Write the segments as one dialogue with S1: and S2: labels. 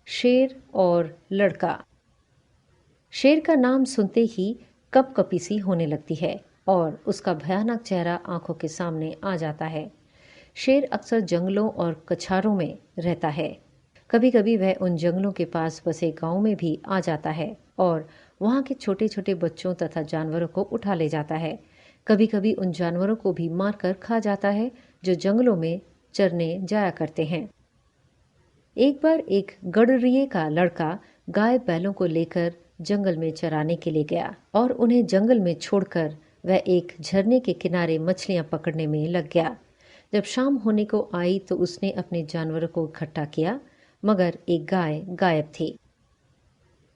S1: शेर और लड़का। शेर का नाम सुनते ही कपकपी सी होने लगती है और उसका भयानक चेहरा आंखों के सामने आ जाता है। शेर अक्सर जंगलों और कछारों में रहता है। कभी कभी वह उन जंगलों के पास बसे गांव में भी आ जाता है और वहां के छोटे छोटे बच्चों तथा जानवरों को उठा ले जाता है। कभी कभी उन जानवरों को भी मारकर खा जाता है जो जंगलों में चरने जाया करते हैं। एक बार एक गडरिये का लड़का गाय बैलों को लेकर जंगल में चराने के लिए गया और उन्हें जंगल में छोड़कर वह एक झरने के किनारे मछलियां पकड़ने में लग गया। जब शाम होने को आई तो उसने अपने जानवरों को इकट्ठा किया, मगर एक गाय गायब थी।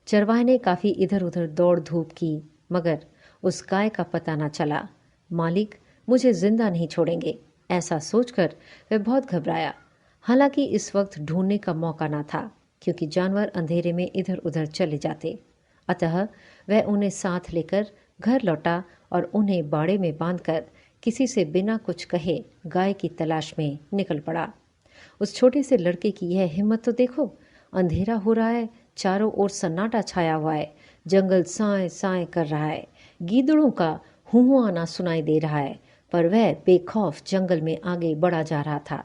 S1: चरवाहे ने काफी इधर उधर दौड़ धूप की, मगर उस गाय का पता न चला। मालिक मुझे जिंदा नहीं छोड़ेंगे, ऐसा सोचकर वह बहुत घबराया। हालांकि इस वक्त ढूंढने का मौका न था, क्योंकि जानवर अंधेरे में इधर उधर चले जाते। अतः वह उन्हें साथ लेकर घर लौटा और उन्हें बाड़े में बांधकर किसी से बिना कुछ कहे गाय की तलाश में निकल पड़ा। उस छोटे से लड़के की यह हिम्मत तो देखो। अंधेरा हो रहा है, चारों ओर सन्नाटा छाया हुआ है, जंगल साए साए कर रहा है, गीदड़ों का हुहुआना सुनाई दे रहा है, पर वह बेखौफ जंगल में आगे बढ़ा जा रहा था।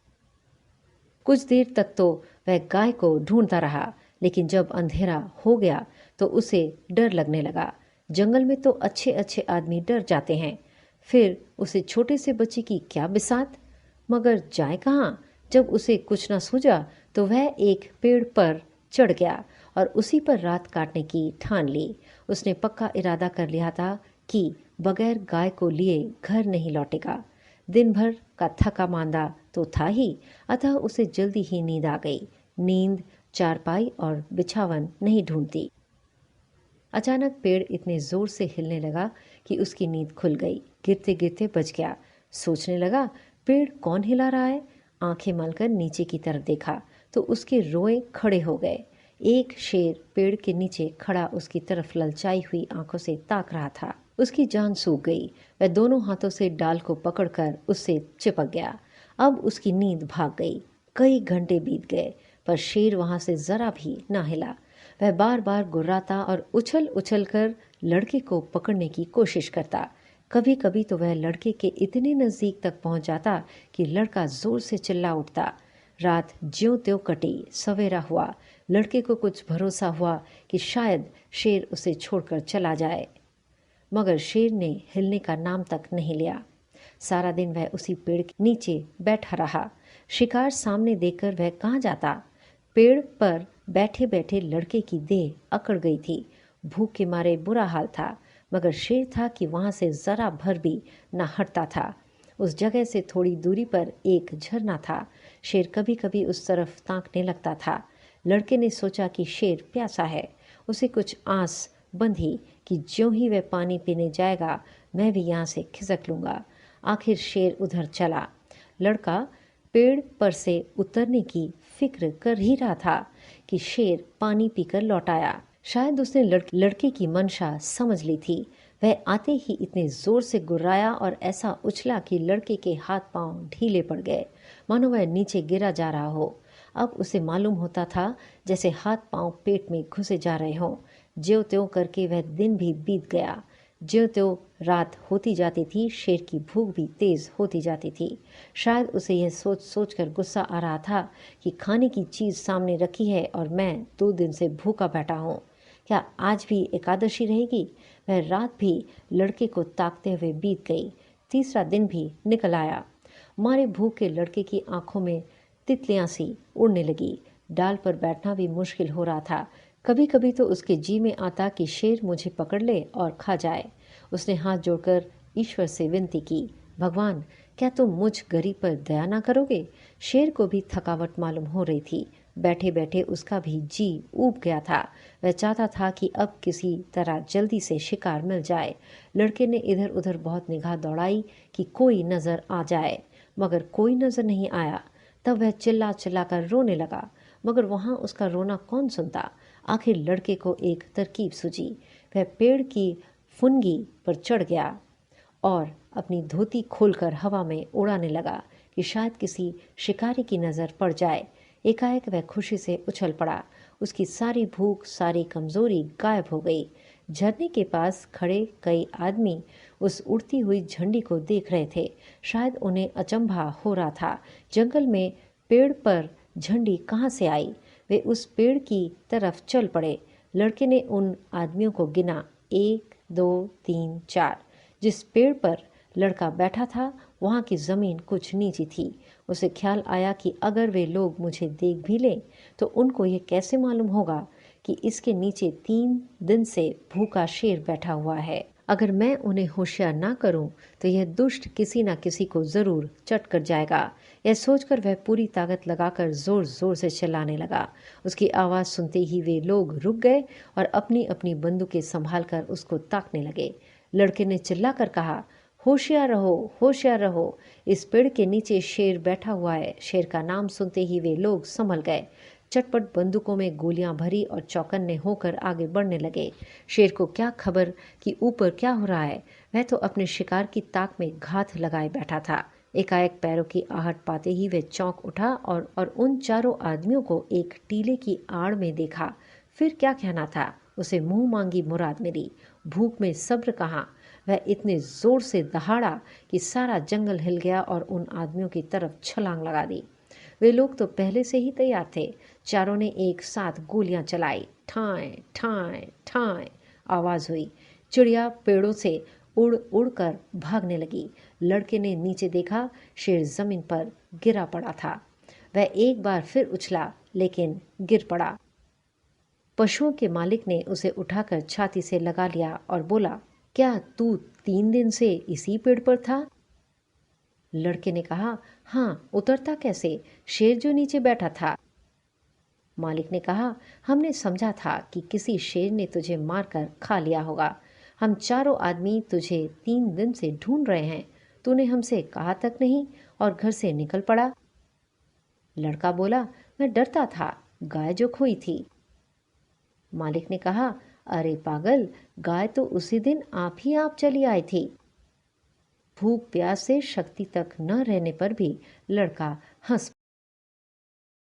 S1: कुछ देर तक तो वह गाय को ढूंढता रहा, लेकिन जब अंधेरा हो गया तो उसे डर लगने लगा। जंगल में तो अच्छे अच्छे आदमी डर जाते हैं, फिर उसे छोटे से बच्चे की क्या बिसात। मगर जाए कहाँ। जब उसे कुछ न सूझा तो वह एक पेड़ पर चढ़ गया और उसी पर रात काटने की ठान ली। उसने पक्का इरादा कर लिया था कि बगैर गाय को लिए घर नहीं लौटेगा। दिन भर का थका मांदा तो था ही, अतः उसे जल्दी ही नींद आ गई। नींद चारपाई और बिछावन नहीं ढूंढती। अचानक पेड़ इतने जोर से हिलने लगा कि उसकी नींद खुल गई। गिरते गिरते बच गया। सोचने लगा, पेड़ कौन हिला रहा है। आंखें मलकर नीचे की तरफ देखा तो उसके रोए खड़े हो गए। एक शेर पेड़ के नीचे खड़ा उसकी तरफ ललचाई हुई आंखों से ताक रहा था। उसकी जान सूख गई। वह दोनों हाथों से डाल को पकड़कर उससे चिपक गया। अब उसकी नींद भाग गई। कई घंटे बीत गए, पर शेर वहां से जरा भी ना हिला। वह बार बार गुर्राता और उछल उछल कर लड़के को पकड़ने की कोशिश करता। कभी कभी तो वह लड़के के इतने नजदीक तक पहुंच जाता कि लड़का जोर से चिल्ला उठता। रात ज्यों त्यों कटी। सवेरा हुआ। लड़के को कुछ भरोसा हुआ कि शायद शेर उसे छोड़कर चला जाए, मगर शेर ने हिलने का नाम तक नहीं लिया। सारा दिन वह उसी पेड़ के नीचे बैठा रहा। शिकार सामने देखकर वह कहाँ जाता। पेड़ पर बैठे बैठे लड़के की देह अकड़ गई थी। भूख के मारे बुरा हाल था, मगर शेर था कि वहां से जरा भर भी न हटता था। उस जगह से थोड़ी दूरी पर एक झरना था। शेर कभी कभी उस तरफ ताकने लगता था। लड़के ने सोचा कि शेर प्यासा है। उसे कुछ आस बंधी कि ज्यों ही वह पानी पीने जाएगा मैं भी यहाँ से खिसक लूँगा। आखिर शेर उधर चला। लड़का पेड़ पर से उतरने की फिक्र कर ही रहा था कि शेर पानी पीकर लौट आया। शायद उसने लड़के की मंशा समझ ली थी। वह आते ही इतने जोर से गुर्राया और ऐसा उछला कि लड़के के हाथ पांव ढीले पड़ गए, मानो वह नीचे गिरा जा रहा हो। अब उसे मालूम होता था जैसे हाथ पांव पेट में घुसे जा रहे हों। ज्यों त्यों करके वह दिन भी बीत गया। ज्यों त्यों रात होती जाती थी, शेर की भूख भी तेज होती जाती थी। शायद उसे यह सोच सोच कर गुस्सा आ रहा था कि खाने की चीज सामने रखी है और मैं 2 दिन से भूखा बैठा हूँ। क्या आज भी एकादशी रहेगी। वह रात भी लड़के को ताकते हुए बीत गई। तीसरा दिन भी निकल आया। मारे भूख के लड़के की आंखों में तितलियां सी उड़ने लगी। डाल पर बैठना भी मुश्किल हो रहा था। कभी कभी तो उसके जी में आता कि शेर मुझे पकड़ ले और खा जाए। उसने हाथ जोड़कर ईश्वर से विनती की, भगवान क्या तुम मुझ गरीब पर दया ना करोगे। शेर को भी थकावट मालूम हो रही थी। बैठे बैठे उसका भी जी ऊब गया था। वह चाहता था कि अब किसी तरह जल्दी से शिकार मिल जाए। लड़के ने इधर उधर बहुत निगाह दौड़ाई कि कोई नजर आ जाए, मगर कोई नजर नहीं आया। तब वह चिल्ला चिल्ला कर रोने लगा, मगर वहां उसका रोना कौन सुनता। आखिर लड़के को एक तरकीब सूझी। वह पेड़ की फुनगी पर चढ़ गया और अपनी धोती खोलकर हवा में उड़ाने लगा कि शायद किसी शिकारी की नज़र पड़ जाए। एकाएक वह खुशी से उछल पड़ा। उसकी सारी भूख, सारी कमजोरी गायब हो गई। झरने के पास खड़े कई आदमी उस उड़ती हुई झंडी को देख रहे थे। शायद उन्हें अचंभा हो रहा था, जंगल में पेड़ पर झंडी कहाँ से आई। वे उस पेड़ की तरफ चल पड़े। लड़के ने उन आदमियों को गिना, 1 2 3 4। जिस पेड़ पर लड़का बैठा था वहाँ की ज़मीन कुछ नीची थी। उसे ख्याल आया कि अगर वे लोग मुझे देख भी लें तो उनको ये कैसे मालूम होगा कि इसके नीचे 3 दिन से भूखा शेर बैठा हुआ है। अगर मैं उन्हें होशियार ना करूं तो यह दुष्ट किसी ना किसी को जरूर चट कर जाएगा। यह सोचकर वह पूरी ताकत लगाकर जोर जोर से चिल्लाने लगा। उसकी आवाज़ सुनते ही वे लोग रुक गए और अपनी अपनी बंदूकें संभाल कर उसको ताकने लगे। लड़के ने चिल्लाकर कहा, होशियार रहो, होशियार रहो, इस पेड़ के नीचे शेर बैठा हुआ है। शेर का नाम सुनते ही वे लोग संभल गए। चटपट बंदूकों में गोलियां भरी और चौकन्ने होकर आगे बढ़ने लगे। शेर को क्या खबर कि ऊपर क्या हो रहा है। वह तो अपने शिकार की ताक में घात लगाए बैठा था। एकाएक पैरों की आहट पाते ही वह चौंक उठा और उन चारों आदमियों को एक टीले की आड़ में देखा। फिर क्या कहना था, उसे मुंह मांगी मुराद मिली। भूख में सब्र कहाँ। वह इतने जोर से दहाड़ा कि सारा जंगल हिल गया और उन आदमियों की तरफ छलांग लगा दी। वे लोग तो पहले से ही तैयार थे। चारों ने एक साथ गोलियां चलाई। ठाएं ठाएं ठाएं आवाज हुई। चिड़िया पेड़ों से उड़ उड़ कर भागने लगी। लड़के ने नीचे देखा, शेर जमीन पर गिरा पड़ा था। वह एक बार फिर उछला लेकिन गिर पड़ा। पशुओं के मालिक ने उसे उठाकर छाती से लगा लिया और बोला, क्या तू 3 दिन से इसी पेड़ पर था? लड़के ने कहा, हाँ, उतरता कैसे, शेर जो नीचे बैठा था। मालिक ने कहा, हमने समझा था कि किसी शेर ने तुझे मारकर खा लिया होगा। हम चारों आदमी तुझे 3 दिन से ढूंढ रहे हैं। तूने हमसे कहा तक नहीं और घर से निकल पड़ा। लड़का बोला, मैं डरता था, गाय जो खोई थी। मालिक ने कहा, अरे पागल, गाय तो उसी दिन आप ही आप चली आई थी। भूख प्यास से शक्ति तक न रहने पर भी लड़का हंस